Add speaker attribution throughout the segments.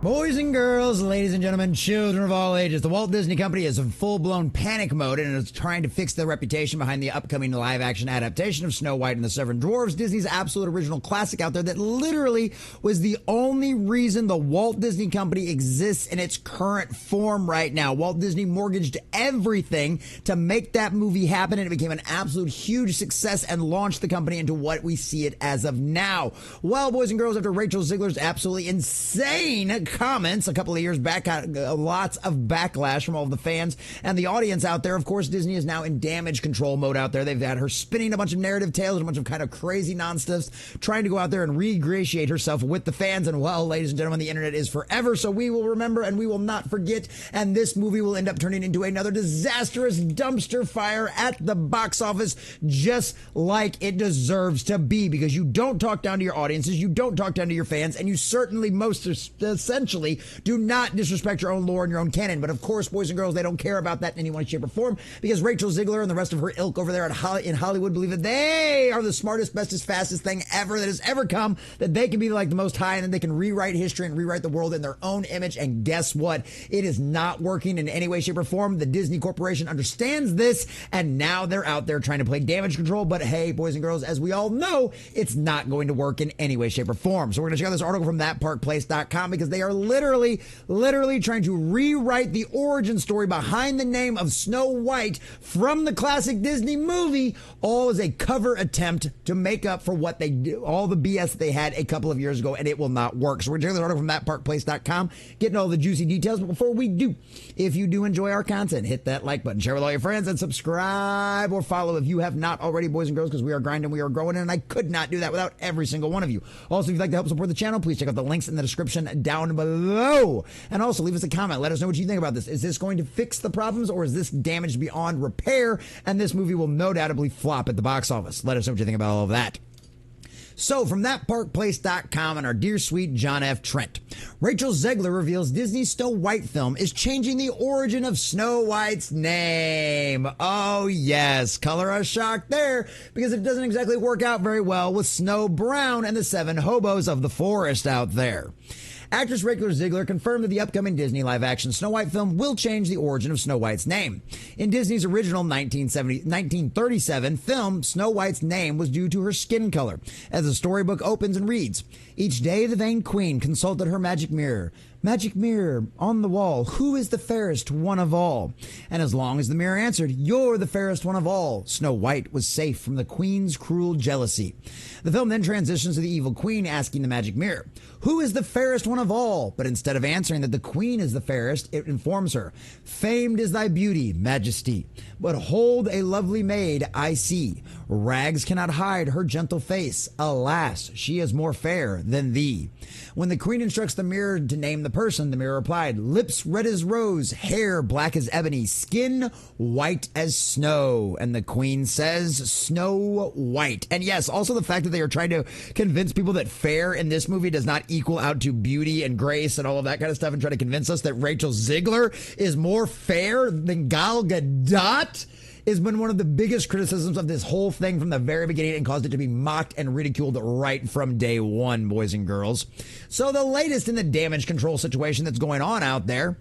Speaker 1: Boys and girls, ladies and gentlemen, children of all ages, the Walt Disney Company is in full-blown panic mode and is trying to fix the reputation behind the upcoming live-action adaptation of Snow White and the Seven Dwarfs, Disney's absolute original classic out there that literally was the only reason the Walt Disney Company exists in its current form right now. Walt Disney mortgaged everything to make that movie happen, and it became an absolute huge success and launched the company into what we see it as of now. Well, boys and girls, after Rachel Zeigler's absolutely insane comments a couple of years back, got lots of backlash from all of the fans and the audience out there. Of course, Disney is now in damage control mode out there. They've had her spinning a bunch of narrative tales and a bunch of kind of crazy nonsense, trying to go out there and re-ingratiate herself with the fans. And well, ladies and gentlemen, the internet is forever, so we will remember and we will not forget. And this movie will end up turning into another disastrous dumpster fire at the box office, just like it deserves to be, because you don't talk down to your audiences, you don't talk down to your fans, and you certainly most essentially do not disrespect your own lore and your own canon. But of course, boys and girls, they don't care about that in any way, shape, or form, because Rachel Zeigler and the rest of her ilk over there in Hollywood believe that they are the smartest, bestest, fastest thing ever that has ever come, that they can be like the most high, and then they can rewrite history and rewrite the world in their own image. And guess what? It is not working in any way, shape, or form. The Disney Corporation understands this, and now they're out there trying to play damage control. But hey, boys and girls, as we all know, it's not going to work in any way, shape, or form. So we're going to check out this article from thatparkplace.com, because they are literally trying to rewrite the origin story behind the name of Snow White from the classic Disney movie, all as a cover attempt to make up for what they do, all the BS they had a couple of years ago, and it will not work. So we're checking this article from thatparkplace.com, getting all the juicy details. But before we do, if you do enjoy our content, hit that like button, share with all your friends, and subscribe or follow if you have not already, boys and girls, because we are grinding, we are growing, and I could not do that without every single one of you. Also, if you'd like to help support the channel, please check out the links in the description down below. And also leave us a comment. Let us know what you think about this. Is this going to fix the problems, or is this damaged beyond repair, and this movie will no doubtably flop at the box office? Let us know what you think about all of that. So, from thatparkplace.com and our dear sweet John F. Trent, Rachel Zeigler reveals Disney's Snow White film is changing the origin of Snow White's name. Oh yes, color us shocked there, because it doesn't exactly work out very well with Snow Brown and the 7 hobos of the forest out there. Actress Rachel Zeigler confirmed that the upcoming Disney live-action Snow White film will change the origin of Snow White's name. In Disney's original 1937 film, Snow White's name was due to her skin color, as the storybook opens and reads, "Each day the vain queen consulted her magic mirror. Magic mirror on the wall, who is the fairest one of all?" And as long as the mirror answered, "You're the fairest one of all," Snow White was safe from the queen's cruel jealousy. The film then transitions to the evil queen asking the magic mirror, "Who is the fairest one of all?" But instead of answering that the queen is the fairest, it informs her, "Famed is thy beauty, majesty, but hold a lovely maid I see. Rags cannot hide her gentle face. Alas, she is more fair than thee." When the queen instructs the mirror to name the person, the mirror replied, "Lips red as rose, hair black as ebony, skin white as snow." And the queen says, "Snow White." And yes, also the fact that they are trying to convince people that fair in this movie does not equal out to beauty and grace and all of that kind of stuff, and try to convince us that Rachel Zeigler is more fair than Gal Gadot has been one of the biggest criticisms of this whole thing from the very beginning, and caused it to be mocked and ridiculed right from day one, boys and girls. So the latest in the damage control situation that's going on out there.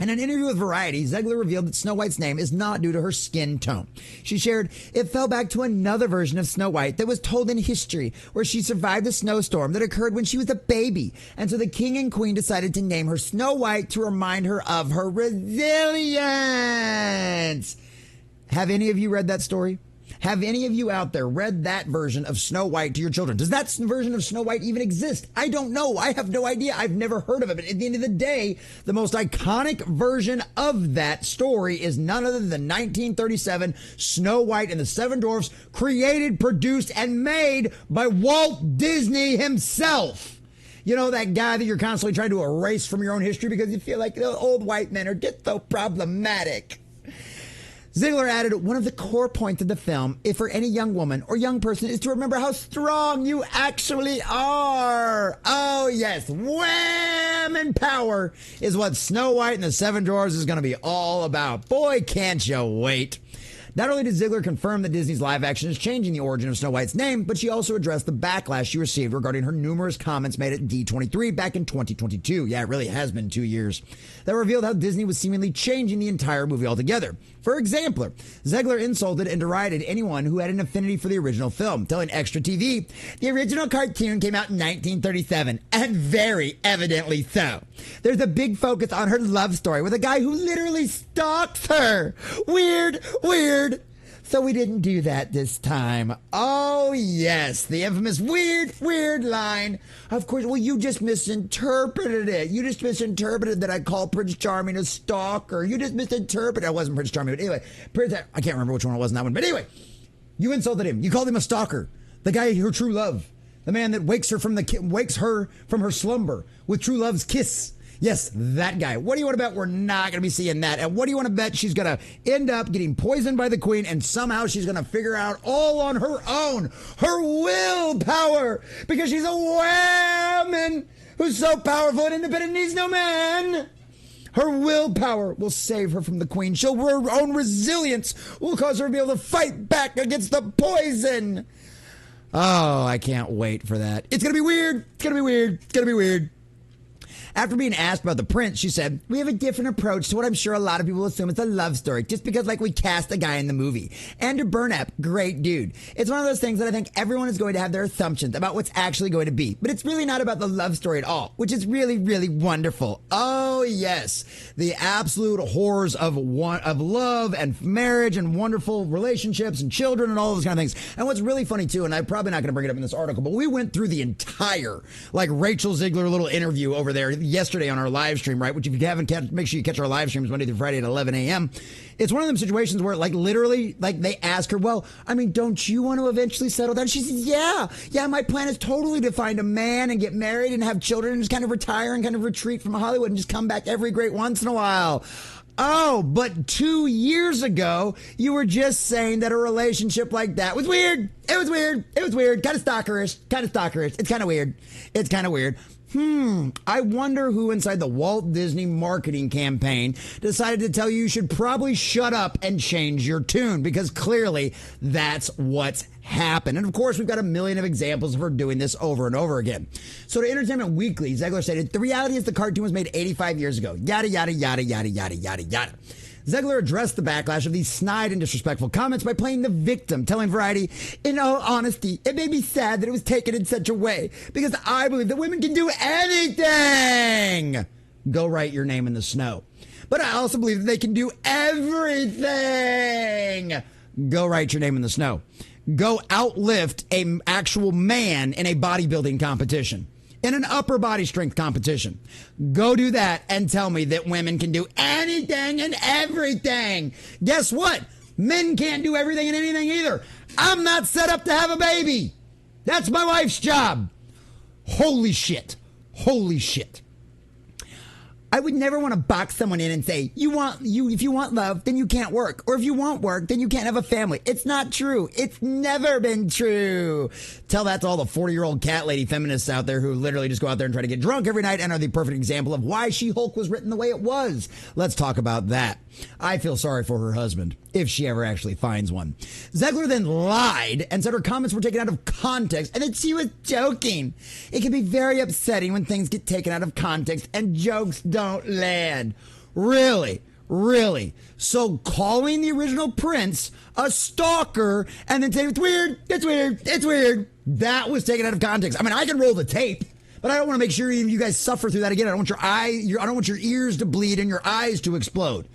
Speaker 1: In an interview with Variety, Zeigler revealed that Snow White's name is not due to her skin tone. She shared, "It fell back to another version of Snow White that was told in history, where she survived a snowstorm that occurred when she was a baby. And so the king and queen decided to name her Snow White to remind her of her resilience." Have any of you read that story? Have any of you out there read that version of Snow White to your children? Does that version of Snow White even exist? I don't know. I have no idea. I've never heard of it. But at the end of the day, the most iconic version of that story is none other than the 1937 Snow White and the 7 Dwarfs, created, produced, and made by Walt Disney himself. You know, that guy that you're constantly trying to erase from your own history because you feel like the old white men are just so problematic. Zeigler added, "One of the core points of the film, if for any young woman or young person, is to remember how strong you actually are." Oh, yes. Wham! And power is what Snow White and the 7 Dwarfs is going to be all about. Boy, can't you wait. Not only did Zeigler confirm that Disney's live action is changing the origin of Snow White's name, but she also addressed the backlash she received regarding her numerous comments made at D23 back in 2022. Yeah, it really has been 2 years. That revealed how Disney was seemingly changing the entire movie altogether. For example, Zeigler insulted and derided anyone who had an affinity for the original film, telling Extra TV, the original cartoon came out in 1937, and very evidently so. There's a big focus on her love story with a guy who literally stalks her. Weird, weird. So we didn't do that this time. Oh, yes, the infamous weird, weird line. Of course, well, you just misinterpreted it. You just misinterpreted that I called Prince Charming a stalker. You just misinterpreted. It wasn't Prince Charming, but anyway, I can't remember which one it was in that one. But anyway, you insulted him. You called him a stalker. The guy, her true love. The man that wakes her from her slumber with true love's kiss. Yes, that guy. What do you want to bet we're not going to be seeing that? And what do you want to bet she's going to end up getting poisoned by the queen and somehow she's going to figure out all on her own, her willpower, because she's a woman who's so powerful and independent needs no man. Her willpower will save her from the queen. Her own resilience will cause her to be able to fight back against the poison. Oh, I can't wait for that. It's going to be weird. It's going to be weird. It's going to be weird. After being asked about the prince, she said, we have a different approach to what I'm sure a lot of people assume it's a love story, just because, like, we cast a guy in the movie. Andrew Burnap, great dude. It's one of those things that I think everyone is going to have their assumptions about what's actually going to be. But it's really not about the love story at all, which is really, really wonderful. Oh, yes. The absolute horrors of love and marriage and wonderful relationships and children and all those kind of things. And what's really funny, too, and I'm probably not going to bring it up in this article, but we went through the entire, like, Rachel Zeigler little interview over there yesterday on our live stream, right? Which if you haven't make sure you catch our live streams Monday through Friday at 11 a.m. It's one of them situations where, like, literally, like, they ask her, well, I mean, don't you want to eventually settle down? She says, yeah, my plan is totally to find a man and get married and have children and just kind of retire and kind of retreat from Hollywood and just come back every great once in a while. Oh, but 2 years ago, you were just saying that a relationship like that was weird. It was weird. It was weird. Kind of stalkerish. It's kind of weird. It's kind of weird. I wonder who inside the Walt Disney marketing campaign decided to tell you should probably shut up and change your tune, because clearly that's what's happened. And of course, we've got a million of examples of her doing this over and over again. So to Entertainment Weekly, Zeigler stated, the reality is the cartoon was made 85 years ago. Yada, yada, yada, yada, yada, yada, yada. Zeigler addressed the backlash of these snide and disrespectful comments by playing the victim, telling Variety, in all honesty, it made me sad that it was taken in such a way, because I believe that women can do anything. Go write your name in the snow. But I also believe that they can do everything. Go write your name in the snow. Go outlift an actual man in a bodybuilding competition. In an upper body strength competition. Go do that and tell me that women can do anything and everything. Guess what? Men can't do everything and anything either. I'm not set up to have a baby. That's my wife's job. Holy shit. Holy shit. I would never want to box someone in and say, if you want love, then you can't work. Or if you want work, then you can't have a family. It's not true. It's never been true. Tell that to all the 40-year-old cat lady feminists out there who literally just go out there and try to get drunk every night and are the perfect example of why She-Hulk was written the way it was. Let's talk about that. I feel sorry for her husband, if she ever actually finds one. Zeigler then lied and said her comments were taken out of context and that she was joking. It can be very upsetting when things get taken out of context and jokes don't land. Really? Really? So calling the original Prince a stalker and then saying it's weird, that was taken out of context. I mean, I can roll the tape, but I don't want to make sure you guys suffer through that again. I don't want I don't want your ears to bleed and your eyes to explode.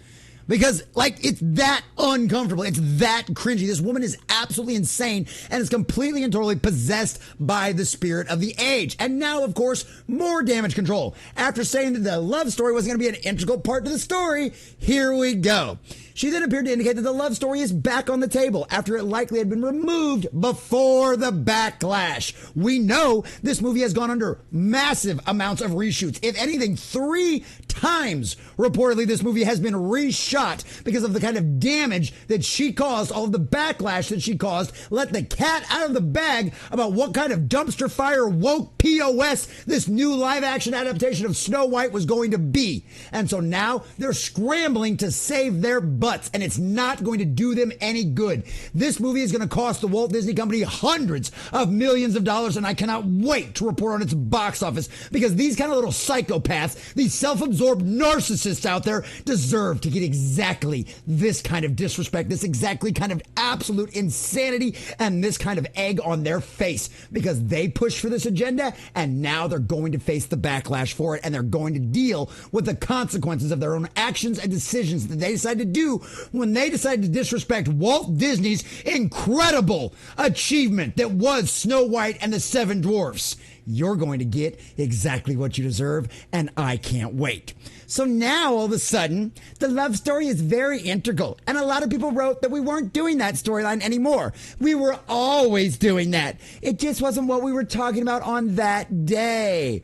Speaker 1: Because, like, it's that uncomfortable. It's that cringy. This woman is absolutely insane and is completely and totally possessed by the spirit of the age. And now, of course, more damage control. After saying that the love story wasn't going to be an integral part to the story, here we go. She then appeared to indicate that the love story is back on the table after it likely had been removed before the backlash. We know this movie has gone under massive amounts of reshoots. If anything, 3 times, reportedly, this movie has been reshot because of the kind of damage that she caused, all of the backlash that she caused. Let the cat out of the bag about what kind of dumpster fire woke POS this new live-action adaptation of Snow White was going to be. And so now they're scrambling to save their butt. butts, and it's not going to do them any good. This movie is going to cost the Walt Disney Company hundreds of millions of dollars, and I cannot wait to report on its box office, because these kind of little psychopaths, these self-absorbed narcissists out there, deserve to get exactly this kind of disrespect, this exactly kind of absolute insanity, and this kind of egg on their face, because they pushed for this agenda, and now they're going to face the backlash for it, and they're going to deal with the consequences of their own actions and decisions that they decided to do when they decided to disrespect Walt Disney's incredible achievement that was Snow White and the Seven Dwarfs. You're going to get exactly what you deserve, and I can't wait. So now, all of a sudden, the love story is very integral, and a lot of people wrote that we weren't doing that storyline anymore. We were always doing that. It just wasn't what we were talking about on that day.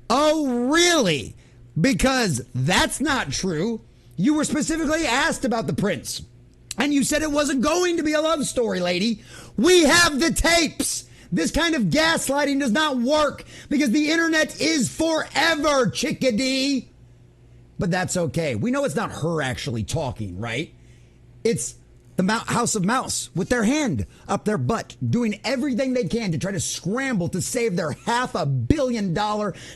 Speaker 1: Oh, really? Because that's not true. You were specifically asked about the prince, and you said it wasn't going to be a love story, lady. We have the tapes. This kind of gaslighting does not work because the internet is forever, chickadee. But that's okay. We know it's not her actually talking, right? It's the House of Mouse with their hand up their butt, doing everything they can to try to scramble to save their $500 million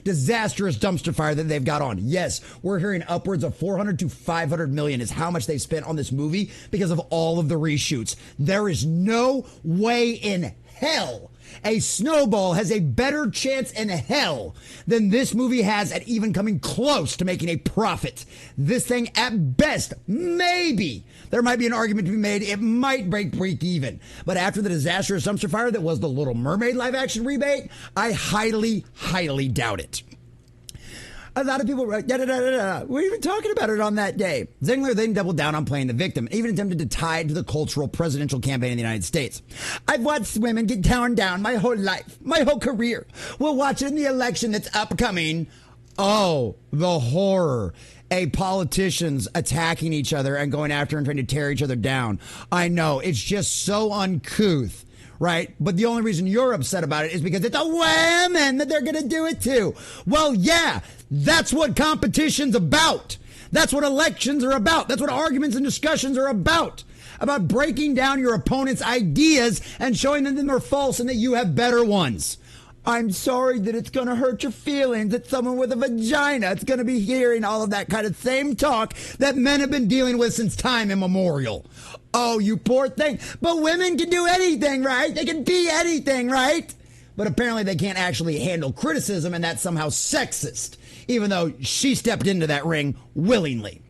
Speaker 1: disastrous dumpster fire that they've got on. Yes, we're hearing upwards of 400 to 500 million is how much they spent on this movie because of all of the reshoots. There is no way in hell a snowball has a better chance in hell than this movie has at even coming close to making a profit. This thing, at best, maybe there might be an argument to be made. It might break even. But after the disastrous dumpster fire that was the Little Mermaid live action remake, I highly, highly doubt it. A lot of people were like, we're even talking about it on that day. Zeigler then doubled down on playing the victim, even attempted to tie it to the cultural presidential campaign in the United States. I've watched women get torn down my whole life, my whole career. We'll watch it in the election that's upcoming. Oh, the horror. Politicians attacking each other and going after and trying to tear each other down. I know, it's just so uncouth. Right? But the only reason you're upset about it is because it's a women that they're going to do it to. Well, yeah, that's what competition's about. That's what elections are about. That's what arguments and discussions are about breaking down your opponent's ideas and showing them that they're false and that you have better ones. I'm sorry that it's going to hurt your feelings that someone with a vagina is going to be hearing all of that kind of same talk that men have been dealing with since time immemorial. Oh, you poor thing. But women can do anything, right? They can be anything, right? But apparently they can't actually handle criticism, and that's somehow sexist, even though she stepped into that ring willingly.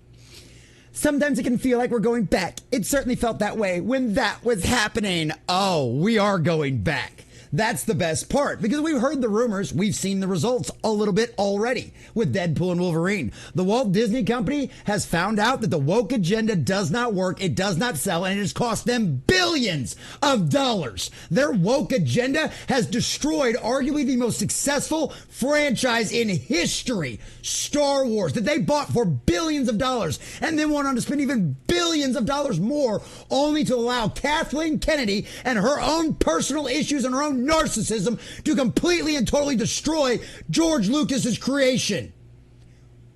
Speaker 1: Sometimes it can feel like we're going back. It certainly felt that way when that was happening. Oh, we are going back. That's the best part, because we've heard the rumors, we've seen the results a little bit already with Deadpool and Wolverine. The Walt Disney Company has found out that the woke agenda does not work, it does not sell, and it has cost them billions of dollars. Their woke agenda has destroyed arguably the most successful franchise in history, Star Wars, that they bought for billions of dollars and then went on to spend even billions of dollars more, only to allow Kathleen Kennedy and her own personal issues and her own narcissism to completely and totally destroy George Lucas's creation.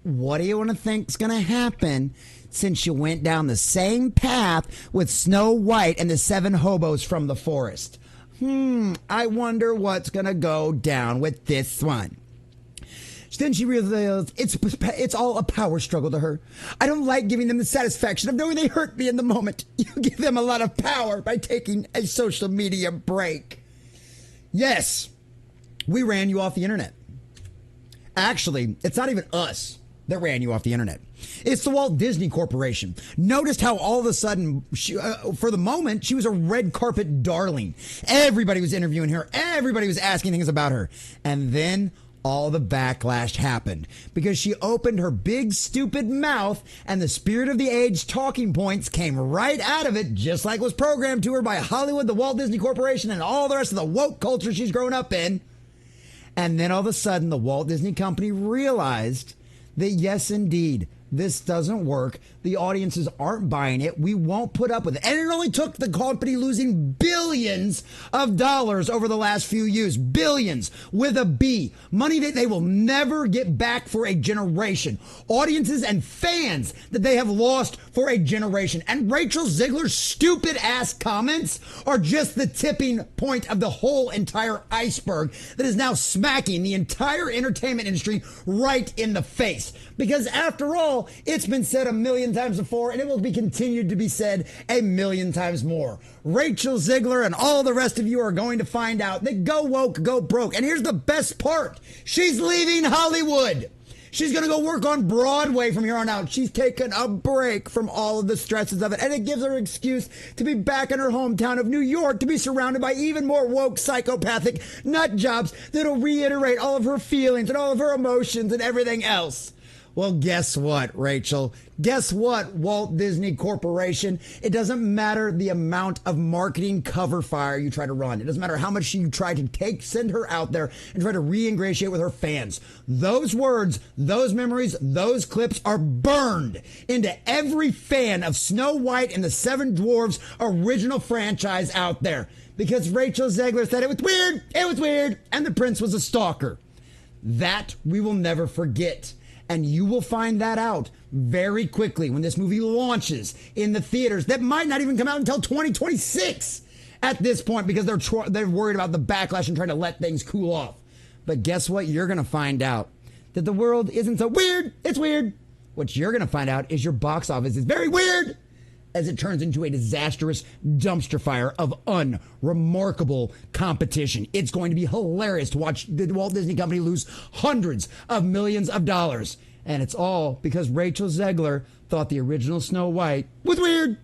Speaker 1: What do you want to think's going to happen since you went down the same path with Snow White and the seven hobos from the forest? I wonder what's going to go down with this one. Then she realized it's all a power struggle to her. I don't like giving them the satisfaction of knowing they hurt me in the moment. You give them a lot of power by taking a social media break. Yes, we ran you off the internet. Actually, it's not even us that ran you off the internet. It's the Walt Disney Corporation. Noticed how all of a sudden, for the moment, she was a red carpet darling. Everybody was interviewing her. Everybody was asking things about her. And then all the backlash happened because she opened her big stupid mouth and the spirit of the age talking points came right out of it, just like was programmed to her by Hollywood, the Walt Disney Corporation, and all the rest of the woke culture she's grown up in. And then all of a sudden the Walt Disney Company realized that yes, indeed, this doesn't work. The audiences aren't buying it. We won't put up with it. And it only took the company losing billions of dollars over the last few years. Billions with a B. Money that they will never get back for a generation. Audiences and fans that they have lost for a generation. And Rachel Zeigler's stupid ass comments are just the tipping point of the whole entire iceberg that is now smacking the entire entertainment industry right in the face. Because after all, it's been said a million times before, and it will be continued to be said a million times more. Rachel Zeigler and all the rest of you are going to find out that go woke, go broke. And here's the best part. She's leaving Hollywood. She's going to go work on Broadway from here on out. She's taken a break from all of the stresses of it. And it gives her an excuse to be back in her hometown of New York, to be surrounded by even more woke, psychopathic nut jobs that'll reiterate all of her feelings and all of her emotions and everything else. Well, guess what, Rachel? Guess what, Walt Disney Corporation? It doesn't matter the amount of marketing cover fire you try to run. It doesn't matter how much you try to send her out there and try to re-ingratiate with her fans. Those words, those memories, those clips are burned into every fan of Snow White and the Seven Dwarfs original franchise out there. Because Rachel Zeigler said it was weird, and the prince was a stalker. That we will never forget. And you will find that out very quickly when this movie launches in the theaters. That might not even come out until 2026 at this point, because they're worried about the backlash and trying to let things cool off. But guess what? You're going to find out that the world isn't so weird. It's weird. What you're going to find out is your box office is very weird, as it turns into a disastrous dumpster fire of unremarkable competition. It's going to be hilarious to watch the Walt Disney Company lose hundreds of millions of dollars. And it's all because Rachel Zeigler thought the original Snow White was weird.